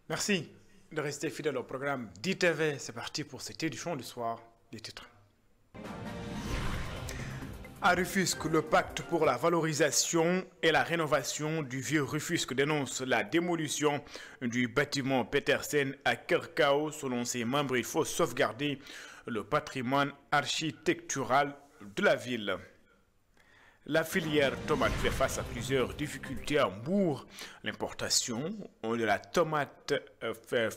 Merci de rester fidèle au programme d'ITV. C'est parti pour cette édition du soir. Les titres. À Rufisque, le pacte pour la valorisation et la rénovation du vieux Rufisque dénonce la démolition du bâtiment Petersen à Kerkao. Selon ses membres, il faut sauvegarder le patrimoine architectural de la ville. La filière tomate fait face à plusieurs difficultés à Mbour. L'importation de la tomate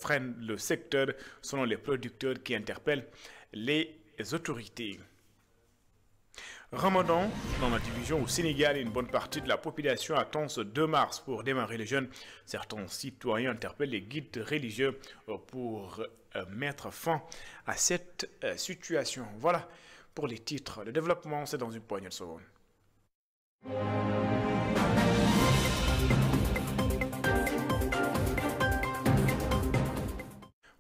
freine le secteur selon les producteurs qui interpellent les autorités. Ramadan, dans la division au Sénégal, une bonne partie de la population attend ce 2 mars pour démarrer les jeûnes. Certains citoyens interpellent les guides religieux pour mettre fin à cette situation. Voilà pour les titres. Le développement, c'est dans une poignée de secondes.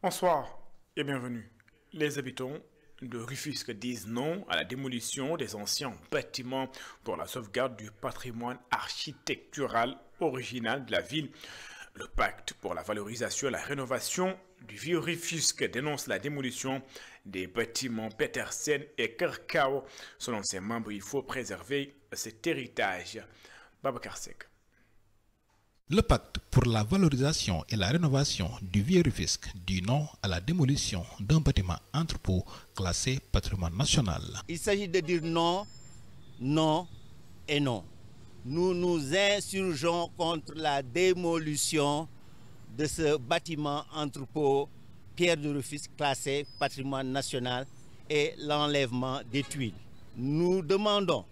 Bonsoir et bienvenue. Les habitants de Rufisque disent non à la démolition des anciens bâtiments pour la sauvegarde du patrimoine architectural original de la ville. Le pacte pour la valorisation et la rénovation du vieux Rufisque dénonce la démolition des bâtiments Petersen et Kerkao. Selon ses membres, il faut préserver cet héritage. Babacar Seck. Le pacte pour la valorisation et la rénovation du vieux Rufisque dit non à la démolition d'un bâtiment entrepôt classé patrimoine national. Il s'agit de dire non, non et non. Nous nous insurgeons contre la démolition de ce bâtiment entrepôt Pierre de Rufisque classé patrimoine national et l'enlèvement des tuiles. Nous demandons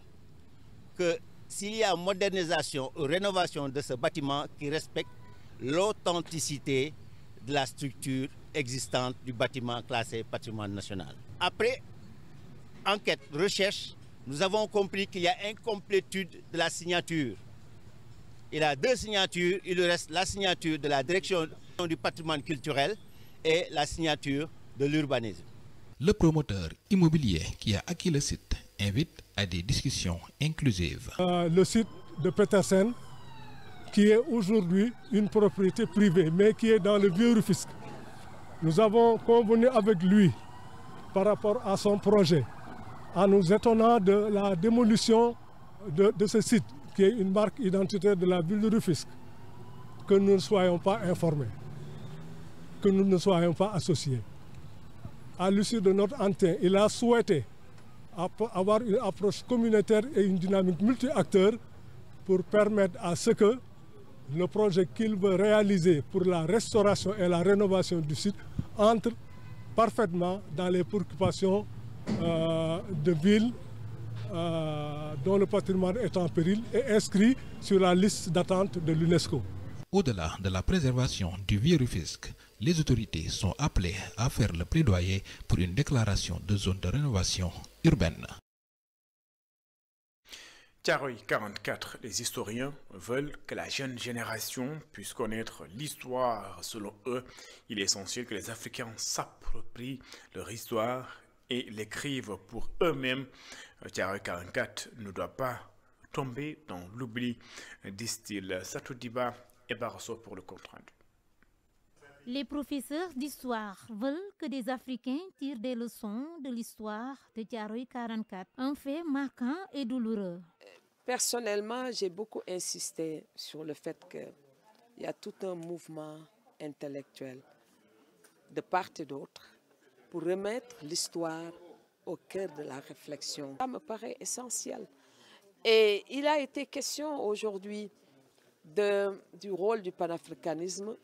que s'il y a modernisation ou rénovation de ce bâtiment qui respecte l'authenticité de la structure existante du bâtiment classé patrimoine national. Après enquête, recherche, nous avons compris qu'il y a incomplétude de la signature. Il y a 2 signatures, il lui reste la signature de la direction du patrimoine culturel et la signature de l'urbanisme. Le promoteur immobilier qui a acquis le site invite à des discussions inclusives. Le site de Petersen, qui est aujourd'hui une propriété privée, mais qui est dans le vieux Rufisque. Nous avons convenu avec lui par rapport à son projet, en nous étonnant de la démolition de ce site, qui est une marque identitaire de la ville de Rufisque, que nous ne soyons pas informés, que nous ne soyons pas associés. À l'issue de notre entretien, il a souhaité avoir une approche communautaire et une dynamique multi-acteurs pour permettre à ce que le projet qu'il veut réaliser pour la restauration et la rénovation du site entre parfaitement dans les préoccupations de ville dont le patrimoine est en péril et inscrit sur la liste d'attente de l'UNESCO. Au-delà de la préservation du vieux Rufisque, les autorités sont appelées à faire le plaidoyer pour une déclaration de zone de rénovation urbaine. Thiaroye 44, les historiens veulent que la jeune génération puisse connaître l'histoire. Selon eux, il est essentiel que les Africains s'approprient leur histoire et l'écrivent pour eux-mêmes. Thiaroye 44 ne doit pas tomber dans l'oubli, disent-ils. Satou Diba et Barroso pour le compte rendu. Les professeurs d'histoire veulent que des Africains tirent des leçons de l'histoire de Thiaroye 44, un fait marquant et douloureux. Personnellement, j'ai beaucoup insisté sur le fait qu'il y a tout un mouvement intellectuel de part et d'autre pour remettre l'histoire au cœur de la réflexion. Ça me paraît essentiel. Et il a été question aujourd'hui du rôle du panafricanisme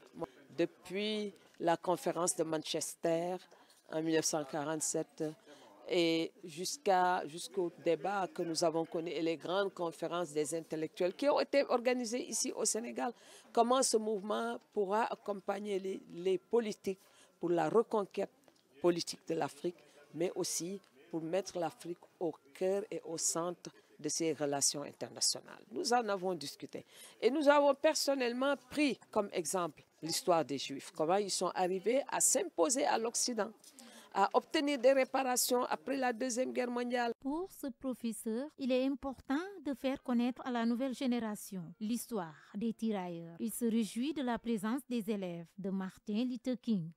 depuis la conférence de Manchester en 1947 et jusqu'au débat que nous avons connu et les grandes conférences des intellectuels qui ont été organisées ici au Sénégal. Comment ce mouvement pourra accompagner les politiques pour la reconquête politique de l'Afrique, mais aussi pour mettre l'Afrique au cœur et au centre de ces relations internationales. Nous en avons discuté et nous avons personnellement pris comme exemple l'histoire des Juifs, comment ils sont arrivés à s'imposer à l'Occident, à obtenir des réparations après la Deuxième Guerre mondiale. Pour ce professeur, il est important de faire connaître à la nouvelle génération l'histoire des tirailleurs. Il se réjouit de la présence des élèves de Martin Luther King.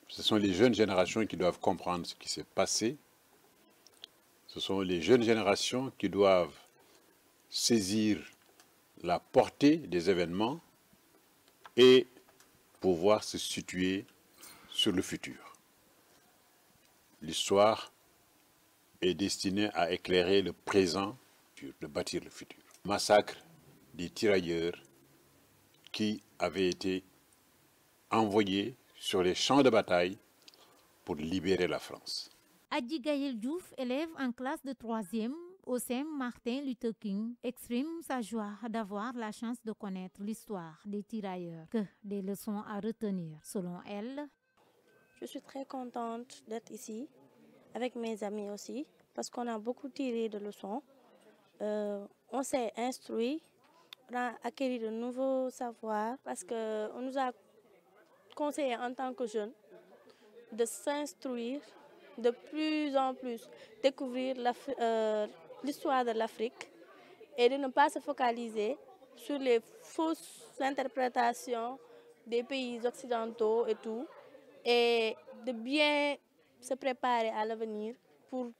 Ce sont les jeunes générations qui doivent comprendre ce qui s'est passé. Ce sont les jeunes générations qui doivent saisir la portée des événements et pouvoir se situer sur le futur. L'histoire est destinée à éclairer le présent, de bâtir le futur. Massacre des tirailleurs qui avaient été envoyés sur les champs de bataille pour libérer la France. Adji Gaël Diouf, élève en classe de 3e au Saint-Martin Luther King, exprime sa joie d'avoir la chance de connaître l'histoire des tirailleurs. Que des leçons à retenir, selon elle. Je suis très contente d'être ici, avec mes amis aussi, parce qu'on a beaucoup tiré de leçons. On s'est instruit, on a acquis de nouveaux savoirs, parce qu'on nous a conseillé en tant que jeunes de s'instruire de plus en plus, découvrir l'histoire de l'Afrique et de ne pas se focaliser sur les fausses interprétations des pays occidentaux et tout, et de bien se préparer à l'avenir pour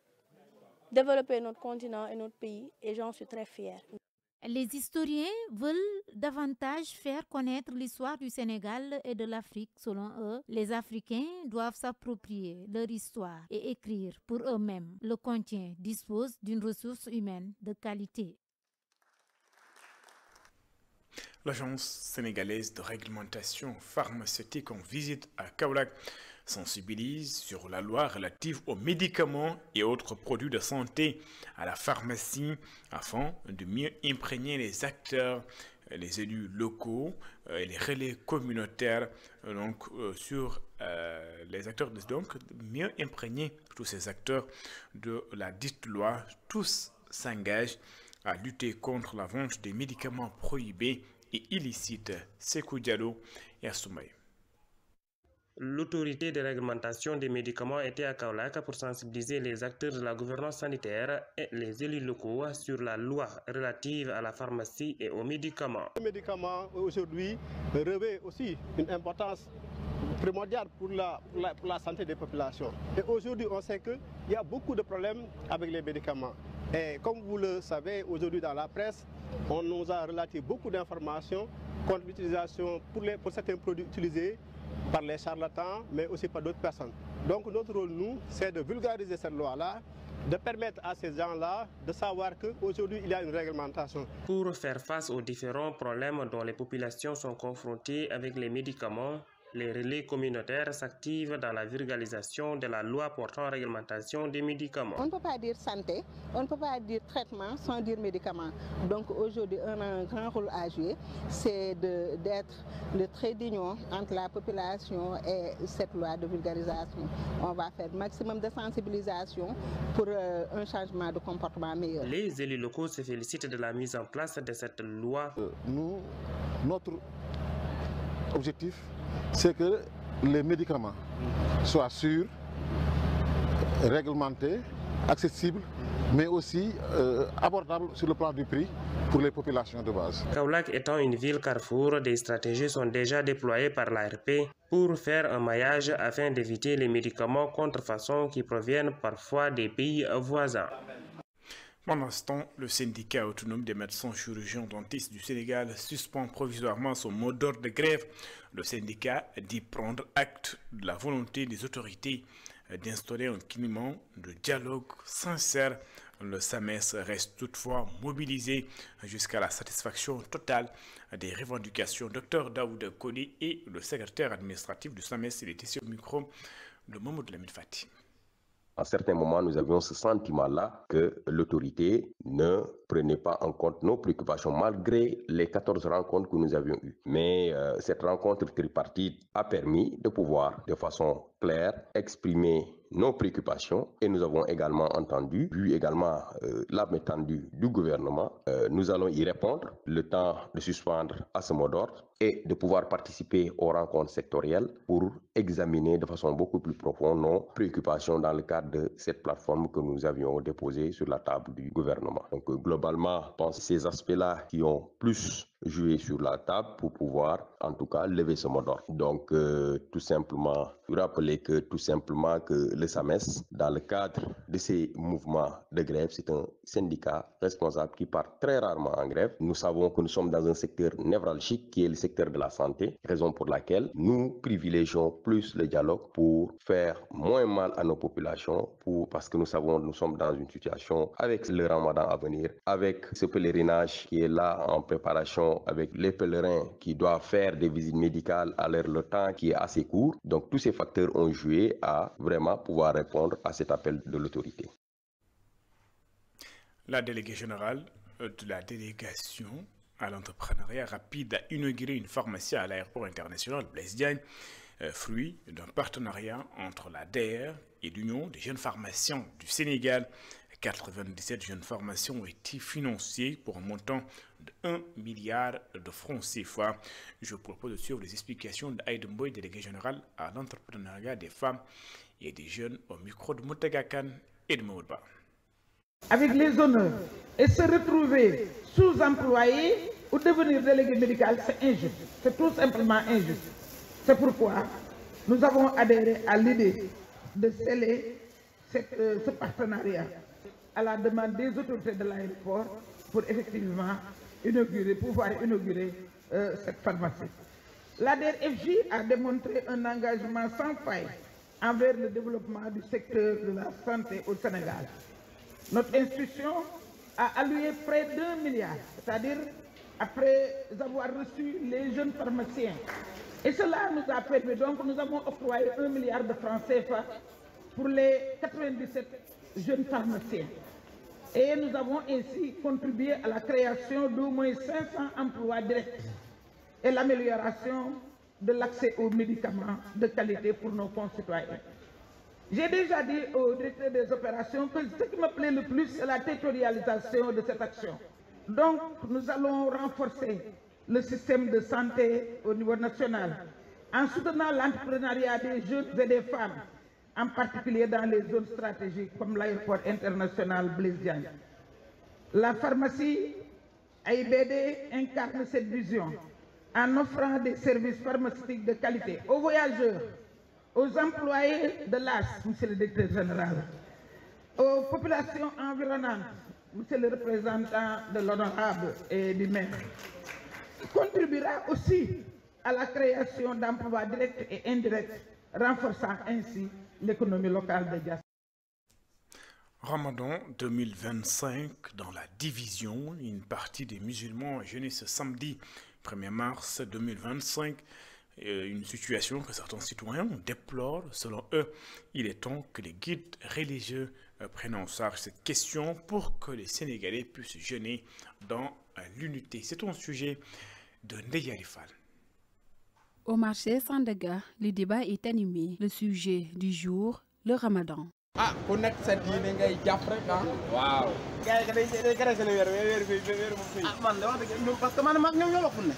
développer notre continent et notre pays, et j'en suis très fière. Les historiens veulent davantage faire connaître l'histoire du Sénégal et de l'Afrique. Selon eux, les Africains doivent s'approprier leur histoire et écrire pour eux-mêmes. Le continent dispose d'une ressource humaine de qualité. L'Agence sénégalaise de réglementation pharmaceutique en visite à Kaolack sensibilise sur la loi relative aux médicaments et autres produits de santé à la pharmacie afin de mieux imprégner les acteurs, les élus locaux et les relais communautaires sur les acteurs, donc mieux imprégner tous ces acteurs de la dite loi. Tous s'engagent à lutter contre la vente des médicaments prohibés et illicites. Sekou Diallo et Assoumaye. L'autorité de réglementation des médicaments était à Kaolack pour sensibiliser les acteurs de la gouvernance sanitaire et les élus locaux sur la loi relative à la pharmacie et aux médicaments. Les médicaments aujourd'hui revêtent aussi une importance primordiale pour la santé des populations. Et aujourd'hui, on sait qu'il y a beaucoup de problèmes avec les médicaments. Et comme vous le savez, aujourd'hui dans la presse, on nous a relaté beaucoup d'informations contre l'utilisation pour certains produits utilisés par les charlatans, mais aussi par d'autres personnes. Donc notre rôle, nous, c'est de vulgariser cette loi-là, de permettre à ces gens-là de savoir qu'aujourd'hui, il y a une réglementation. Pour faire face aux différents problèmes dont les populations sont confrontées avec les médicaments, les relais communautaires s'activent dans la vulgarisation de la loi portant réglementation des médicaments. On ne peut pas dire santé, on ne peut pas dire traitement sans dire médicament. Donc aujourd'hui, on a un grand rôle à jouer, c'est d'être le trait d'union entre la population et cette loi de vulgarisation. On va faire le maximum de sensibilisation pour un changement de comportement meilleur. Les élus locaux se félicitent de la mise en place de cette loi. Notre objectif, c'est que les médicaments soient sûrs, réglementés, accessibles, mais aussi abordables sur le plan du prix pour les populations de base. Kaolack étant une ville carrefour, des stratégies sont déjà déployées par l'ARP pour faire un maillage afin d'éviter les médicaments contrefaçons qui proviennent parfois des pays voisins. Pendant ce temps, le syndicat autonome des médecins chirurgiens dentistes du Sénégal suspend provisoirement son mot d'ordre de grève. Le syndicat dit prendre acte de la volonté des autorités d'instaurer un climat de dialogue sincère. Le SAMES reste toutefois mobilisé jusqu'à la satisfaction totale des revendications. Dr Daouda Koli et le secrétaire administratif du SAMES, il était sur le micro de Mamoud Lamid Fati. À certains moments, nous avions ce sentiment-là que l'autorité ne prenait pas en compte nos préoccupations, malgré les 14 rencontres que nous avions eues. Mais cette rencontre tripartite a permis de pouvoir, de façon clair, exprimé nos préoccupations et nous avons également entendu, vu également l'âme étendue du gouvernement. Nous allons y répondre, le temps de suspendre à ce mot d'ordre et de pouvoir participer aux rencontres sectorielles pour examiner de façon beaucoup plus profonde nos préoccupations dans le cadre de cette plateforme que nous avions déposée sur la table du gouvernement. Donc globalement, je pense que ces aspects-là qui ont plus joué sur la table pour pouvoir en tout cas lever ce mot d'ordre. Donc tout simplement, rappeler que le SAMES, dans le cadre de ces mouvements de grève, c'est un syndicat responsable qui part très rarement en grève. Nous savons que nous sommes dans un secteur névralgique qui est le secteur de la santé, raison pour laquelle nous privilégions plus le dialogue pour faire moins mal à nos populations, parce que nous savons que nous sommes dans une situation avec le Ramadan à venir, avec ce pèlerinage qui est là en préparation, avec les pèlerins qui doivent faire des visites médicales à l'heure le temps qui est assez court. Donc tous ces facteurs ont joué à vraiment pouvoir répondre à cet appel de l'autorité. La déléguée générale de la délégation à l'entrepreneuriat rapide a inauguré une pharmacie à l'aéroport international Blaise Diagne, fruit d'un partenariat entre la DER et l'Union des jeunes pharmaciens du Sénégal. 97 jeunes pharmaciens ont été financés pour un montant de 1 milliard de francs CFA. Je vous propose de suivre les explications d'Aïd Mboy, délégué général à l'entrepreneuriat des femmes et des jeunes, au micro de Moutagakan et de Maoudba. Avec les honneurs et se retrouver sous-employé ou devenir délégué médical, c'est injuste. C'est tout simplement injuste. C'est pourquoi nous avons adhéré à l'idée de sceller ce partenariat à la demande des autorités de l'aéroport pour effectivement pouvoir inaugurer cette pharmacie. L'ADER-FJ a démontré un engagement sans faille envers le développement du secteur de la santé au Sénégal. Notre institution a alloué près d'1 milliard, c'est-à-dire après avoir reçu les jeunes pharmaciens. Et cela nous a permis, donc nous avons octroyé 1 milliard de francs CFA pour les 97 jeunes pharmaciens. Et nous avons ainsi contribué à la création d'au moins 500 emplois directs et l'amélioration de l'accès aux médicaments de qualité pour nos concitoyens. J'ai déjà dit au directeur des opérations que ce qui me plaît le plus, c'est la territorialisation de cette action. Donc, nous allons renforcer le système de santé au niveau national en soutenant l'entrepreneuriat des jeunes et des femmes, en particulier dans les zones stratégiques comme l'aéroport international Blaise Diagne. La pharmacie AIBD incarne cette vision en offrant des services pharmaceutiques de qualité aux voyageurs, aux employés de l'AS, monsieur le directeur général, aux populations environnantes, monsieur le représentant de l'honorable et du maire. Contribuera aussi à la création d'emplois directs et indirects, renforçant ainsi l'économie locale de Diass. Ramadan 2025 dans la division, une partie des musulmans est jeûné ce samedi 1er mars 2025. Une situation que certains citoyens déplorent. Selon eux, il est temps que les guides religieux prennent en charge cette question pour que les Sénégalais puissent jeûner dans l'unité. C'est un sujet de Ndeya Rifal. Au marché Sandaga, le débat est animé. Le sujet du jour, le Ramadan. Ah, ku nekk sa diine ngay jàpp rek ah. Waaw. Gars yi day créé seen weer mu fii. Ah man de wax dëgg parce que man mag ñoom ñoo bokk ne.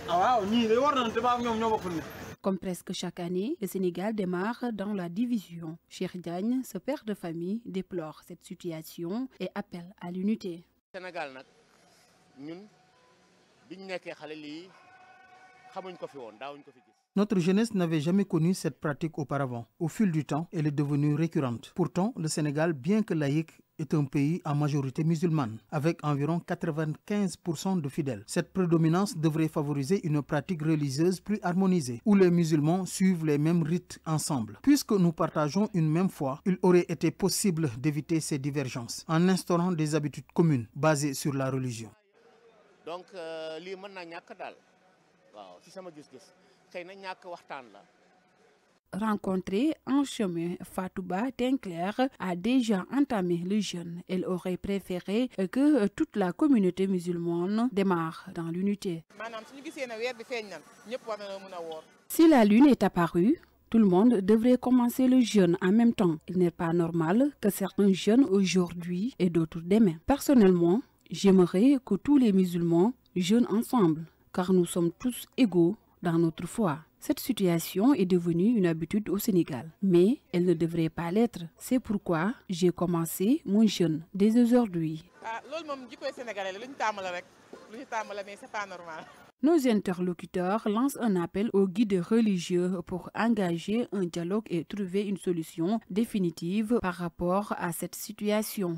Ah waaw ñii de war nañu te ba ñoom ñoo bokk ne. Comme presque chaque année, le Sénégal démarre dans la division. Cheikh Diagne, ce père de famille, déplore cette situation et appelle à l'unité. Sénégal nag ñun biñ nekkee xale lii xamuñ ko fi woon daawuñ ko fi gis. Notre jeunesse n'avait jamais connu cette pratique auparavant. Au fil du temps, elle est devenue récurrente. Pourtant, le Sénégal, bien que laïque, est un pays à majorité musulmane, avec environ 95% de fidèles. Cette prédominance devrait favoriser une pratique religieuse plus harmonisée, où les musulmans suivent les mêmes rites ensemble. Puisque nous partageons une même foi, il aurait été possible d'éviter ces divergences, en instaurant des habitudes communes basées sur la religion. Donc, lii mën na ñàkk daal waaw ci sama gis-gis. Rencontrée en chemin, Fatouba Tenclair a déjà entamé le jeûne. Elle aurait préféré que toute la communauté musulmane démarre dans l'unité. Si la lune est apparue, Tout le monde devrait commencer le jeûne en même temps. Il n'est pas normal que certains jeûnent aujourd'hui et d'autres demain. Personnellement, j'aimerais que tous les musulmans jeûnent ensemble, car nous sommes tous égaux dans notre foi. Cette situation est devenue une habitude au Sénégal, mais elle ne devrait pas l'être. C'est pourquoi j'ai commencé mon jeûne dès aujourd'hui. Nos interlocuteurs lancent un appel aux guides religieux pour engager un dialogue et trouver une solution définitive par rapport à cette situation.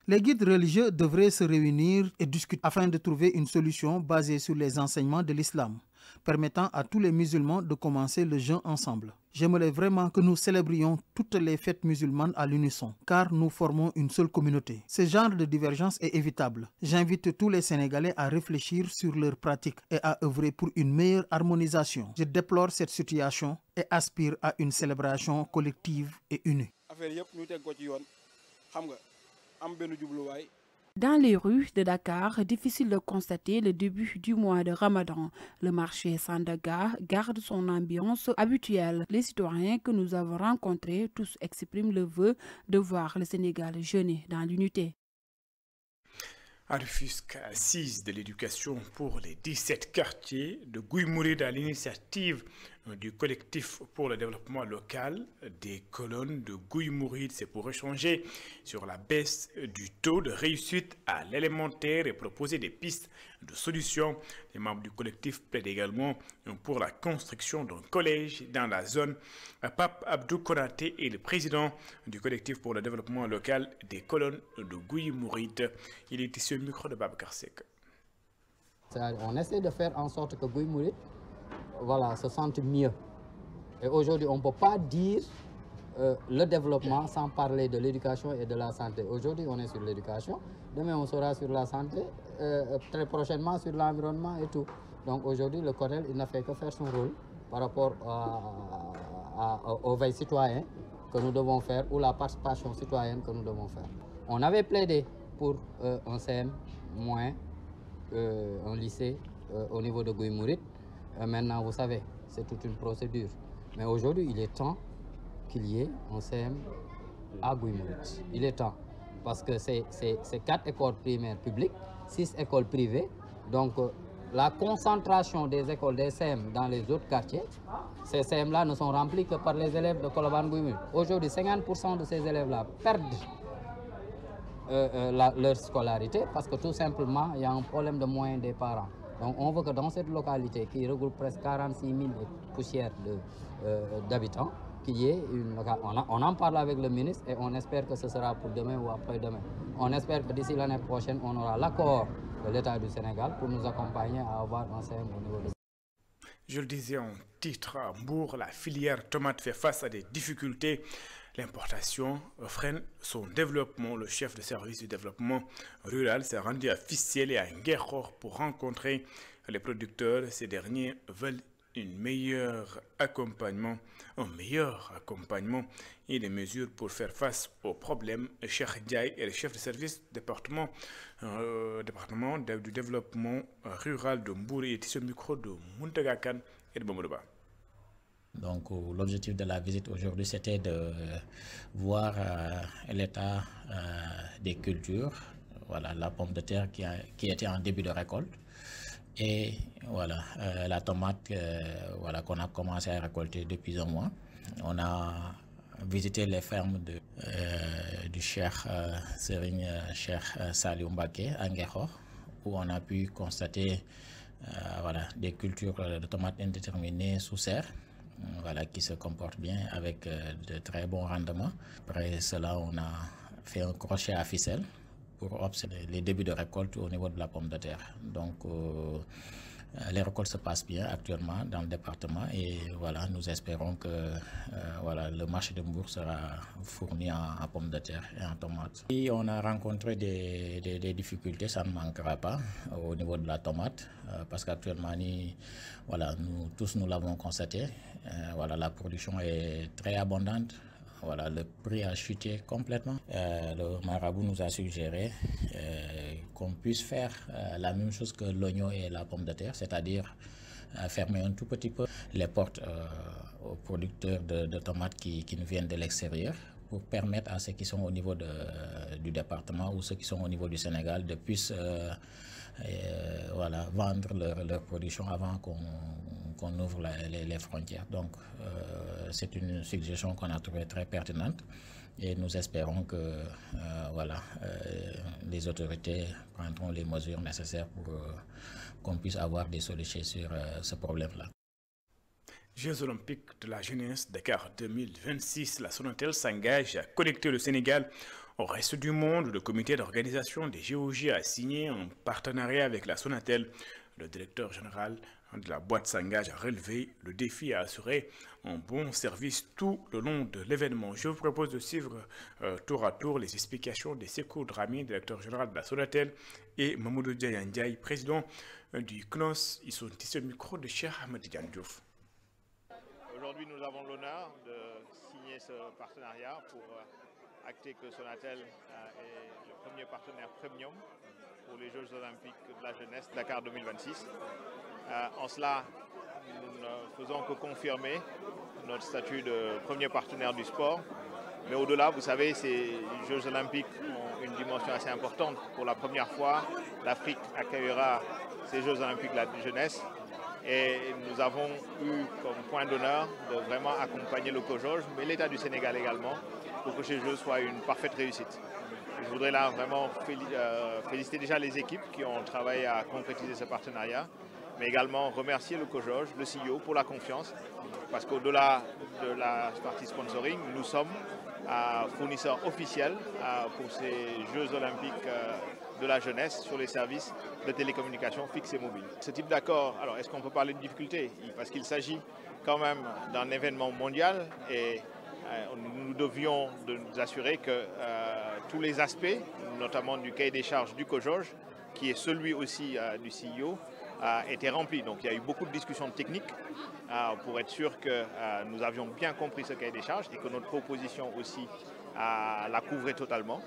Les guides religieux devraient se réunir et discuter afin de trouver une solution basée sur les enseignements de l'islam, permettant à tous les musulmans de commencer le jeûne ensemble. J'aimerais vraiment que nous célébrions toutes les fêtes musulmanes à l'unisson, car nous formons une seule communauté. Ce genre de divergence est évitable. J'invite tous les Sénégalais à réfléchir sur leurs pratiques et à œuvrer pour une meilleure harmonisation. Je déplore cette situation et aspire à une célébration collective et unie. Dans les rues de Dakar, difficile de constater le début du mois de Ramadan. Le marché Sandaga garde son ambiance habituelle. Les citoyens que nous avons rencontrés, tous expriment le vœu de voir le Sénégal jeûner dans l'unité. À Rufisque, assise de l'éducation pour les 17 quartiers de Gouye-Mouride à l'initiative du collectif pour le développement local des colonnes de Gouye-Mouride. C'est pour échanger sur la baisse du taux de réussite à l'élémentaire et proposer des pistes de solutions. Les membres du collectif plaident également pour la construction d'un collège dans la zone. Pape Abdou Konaté est le président du collectif pour le développement local des colonnes de Gouye-Mouride. Il est ici au micro de Babacar Seck. On essaie de faire en sorte que Gouye-Mouride se sente mieux. Et aujourd'hui, on ne peut pas dire le développement sans parler de l'éducation et de la santé. Aujourd'hui, on est sur l'éducation. Demain, on sera sur la santé. Très prochainement, sur l'environnement et tout. Donc aujourd'hui, le CONEL, il n'a fait que faire son rôle par rapport aux veilles citoyennes que nous devons faire ou la participation citoyenne que nous devons faire. On avait plaidé pour un CM moins, un lycée au niveau de Gouye-Mouride. Maintenant, vous savez, c'est toute une procédure. Mais aujourd'hui, il est temps qu'il y ait un CM à Gouye-Mouride. Il est temps. Parce que c'est 4 écoles primaires publiques, 6 écoles privées. Donc, la concentration des écoles des CM dans les autres quartiers, ces CM-là ne sont remplis que par les élèves de Colobane Gouye-Mouride. Aujourd'hui, 50% de ces élèves-là perdent leur scolarité parce que tout simplement, il y a un problème de moyens des parents. Donc on veut que dans cette localité qui regroupe presque 46 000 poussières d'habitants, qu'il y ait une... On en parle avec le ministre et on espère que ce sera pour demain ou après-demain. On espère que d'ici l'année prochaine, on aura l'accord de l'État du Sénégal pour nous accompagner à avoir un CM au niveau de... Je le disais en titre, à Mbour, la filière tomate fait face à des difficultés. L'importation freine son développement. Le chef de service du développement rural s'est rendu à Fissel et à Nguerkhor pour rencontrer les producteurs. Ces derniers veulent un meilleur accompagnement et des mesures pour faire face aux problèmes. Cheikh Ndiaye est le chef de service département du développement rural de Mbour et est ici au micro de Mountaga Kane et de Bamourouba. Donc l'objectif de la visite aujourd'hui, c'était de voir l'état des cultures, voilà, la pomme de terre qui était en début de récolte et voilà, la tomate voilà, qu'on a commencé à récolter depuis un mois. On a visité les fermes du Cheikh Serigne Cheikh Saliou Mbacké à Nguerkhor, où on a pu constater voilà, des cultures de tomates indéterminées sous serre. Voilà, qui se comporte bien avec de très bons rendements. Après cela, on a fait un crochet à ficelle pour observer les débuts de récolte au niveau de la pomme de terre. Donc, les récoltes se passent bien actuellement dans le département et voilà, nous espérons que voilà, le marché de Mbour sera fourni en pommes de terre et en tomates. Et on a rencontré des difficultés, ça ne manquera pas au niveau de la tomate parce qu'actuellement, voilà, nous l'avons constaté, voilà, la production est très abondante voilà, le prix a chuté complètement. Le marabout nous a suggéré qu'on puisse faire la même chose que l'oignon et la pomme de terre, c'est-à-dire fermer un tout petit peu les portes aux producteurs de tomates qui nous viennent de l'extérieur, pour permettre à ceux qui sont au niveau du département ou ceux qui sont au niveau du Sénégal de puissent voilà, vendre leur production avant qu'on ouvre les frontières. Donc c'est une suggestion qu'on a trouvée très pertinente et nous espérons que voilà, les autorités prendront les mesures nécessaires pour qu'on puisse avoir des solutions sur ce problème-là. Jeux olympiques de la jeunesse Dakar 2026, la Sonatel s'engage à connecter le Sénégal au reste du monde. Le comité d'organisation des JOJ a signé un partenariat avec la Sonatel. Le directeur général de la boîte s'engage à relever le défi et à assurer un bon service tout le long de l'événement. Je vous propose de suivre tour à tour les explications de Sékou Dramé, directeur général de la Sonatel, et Mamoudou Ndiaye, président du CNOS. Ils sont ici au micro de Cheikh Ahmed Diouf. Aujourd'hui, nous avons l'honneur de signer ce partenariat pour acter que Sonatel est le premier partenaire premium pour les Jeux olympiques de la jeunesse Dakar 2026. En cela, nous ne faisons que confirmer notre statut de premier partenaire du sport. Mais au-delà, vous savez, ces Jeux olympiques ont une dimension assez importante. Pour la première fois, l'Afrique accueillera ces Jeux olympiques de la jeunesse. Et nous avons eu comme point d'honneur de vraiment accompagner le COJOJ, mais l'État du Sénégal également, pour que ces Jeux soient une parfaite réussite. Je voudrais là vraiment féliciter déjà les équipes qui ont travaillé à concrétiser ce partenariat, mais également remercier le COJOJ, le CEO pour la confiance, parce qu'au-delà de la partie sponsoring, nous sommes fournisseurs officiels pour ces Jeux olympiques de la jeunesse sur les services de télécommunications fixes et mobiles. Ce type d'accord, alors est-ce qu'on peut parler de difficulté? Parce qu'il s'agit quand même d'un événement mondial et nous devions nous assurer que tous les aspects, notamment du cahier des charges du COJOJ, qui est celui aussi du CEO, étaient remplis. Donc il y a eu beaucoup de discussions techniques pour être sûr que nous avions bien compris ce cahier des charges et que notre proposition aussi la couvrait totalement.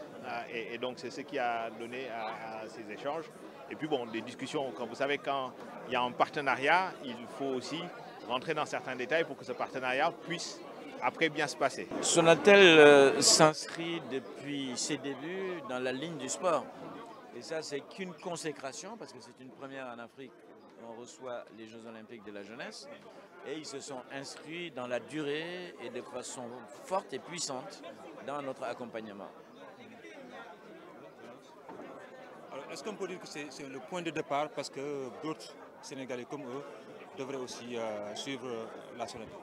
Et donc c'est ce qui a donné à ces échanges. Et puis bon, des discussions, comme vous savez, quand il y a un partenariat, il faut aussi rentrer dans certains détails pour que ce partenariat puisse après bien se passer. Sonatel s'inscrit depuis ses débuts dans la ligne du sport. Et ça, c'est qu'une consécration, parce que c'est une première en Afrique. On reçoit les Jeux olympiques de la jeunesse. Et ils se sont inscrits dans la durée et de façon forte et puissante dans notre accompagnement. Est-ce qu'on peut dire que c'est le point de départ parce que d'autres Sénégalais comme eux devraient aussi suivre la Sonatel?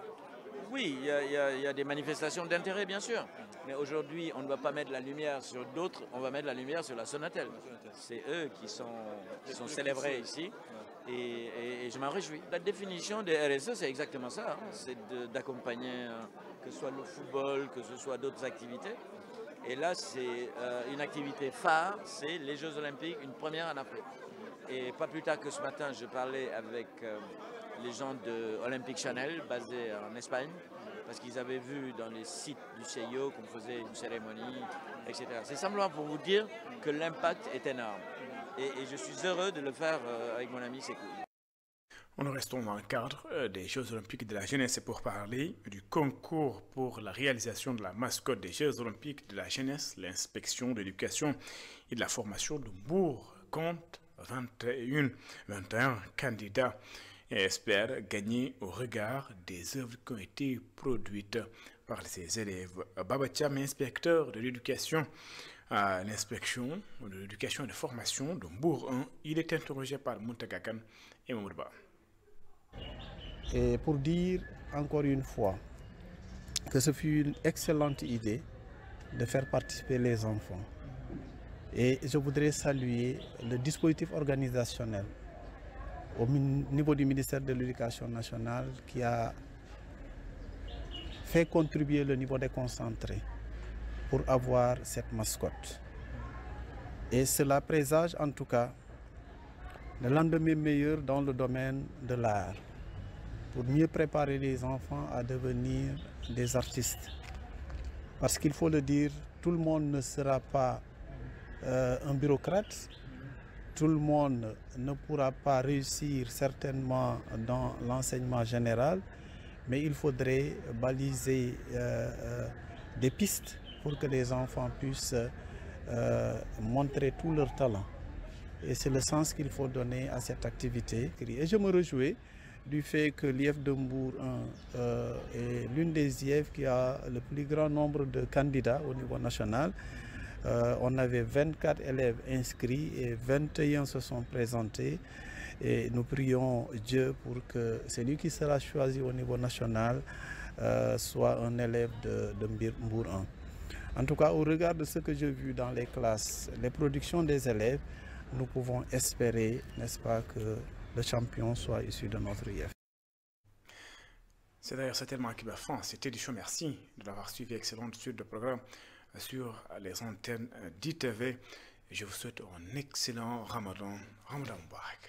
Oui, il y a des manifestations d'intérêt, bien sûr. Mais aujourd'hui, on ne va pas mettre la lumière sur d'autres, on va mettre la lumière sur la Sonatel. C'est eux qui sont célébrés ici. Et je m'en réjouis. La définition des RSE, c'est exactement ça. Hein. C'est d'accompagner, que ce soit le football, que ce soit d'autres activités. Et là, c'est une activité phare, c'est les Jeux Olympiques, une première en Afrique. Et pas plus tard que ce matin, je parlais avec les gens de Olympic Channel, basés en Espagne, parce qu'ils avaient vu dans les sites du CIO qu'on faisait une cérémonie, etc. C'est simplement pour vous dire que l'impact est énorme. Et je suis heureux de le faire avec mon ami Sékou. Nous restons dans le cadre des Jeux olympiques de la jeunesse pour parler du concours pour la réalisation de la mascotte des Jeux olympiques de la jeunesse. L'inspection de l'éducation et de la formation de Mbour compte 21 candidats et espère gagner au regard des œuvres qui ont été produites par ses élèves. Baba Thiam, inspecteur de l'éducation à l'inspection de l'éducation et de formation de Mbour 1, il est interrogé par Mountaga Kane et Mamoudba. Et pour dire encore une fois que ce fut une excellente idée de faire participer les enfants. Et je voudrais saluer le dispositif organisationnel au niveau du ministère de l'Éducation nationale qui a fait contribuer le niveau déconcentré pour avoir cette mascotte. Et cela présage en tout cas le lendemain meilleur dans le domaine de l'art, pour mieux préparer les enfants à devenir des artistes. Parce qu'il faut le dire, tout le monde ne sera pas un bureaucrate, tout le monde ne pourra pas réussir certainement dans l'enseignement général, mais il faudrait baliser des pistes pour que les enfants puissent montrer tout leur talent. Et c'est le sens qu'il faut donner à cette activité. Et je me réjouis du fait que l'IEF de Mbour est l'une des IEF qui a le plus grand nombre de candidats au niveau national. On avait 24 élèves inscrits et 21 se sont présentés. Et nous prions Dieu pour que celui qui sera choisi au niveau national soit un élève de Mbour 1. En tout cas, au regard de ce que j'ai vu dans les classes, les productions des élèves, nous pouvons espérer, n'est-ce pas, que le champion soit issu de notre IEF. C'est d'ailleurs certainement qui va faire cette édition. Merci de l'avoir suivi. Excellente suite de programme sur les antennes d'ITV. Je vous souhaite un excellent Ramadan. Ramadan Mubarak.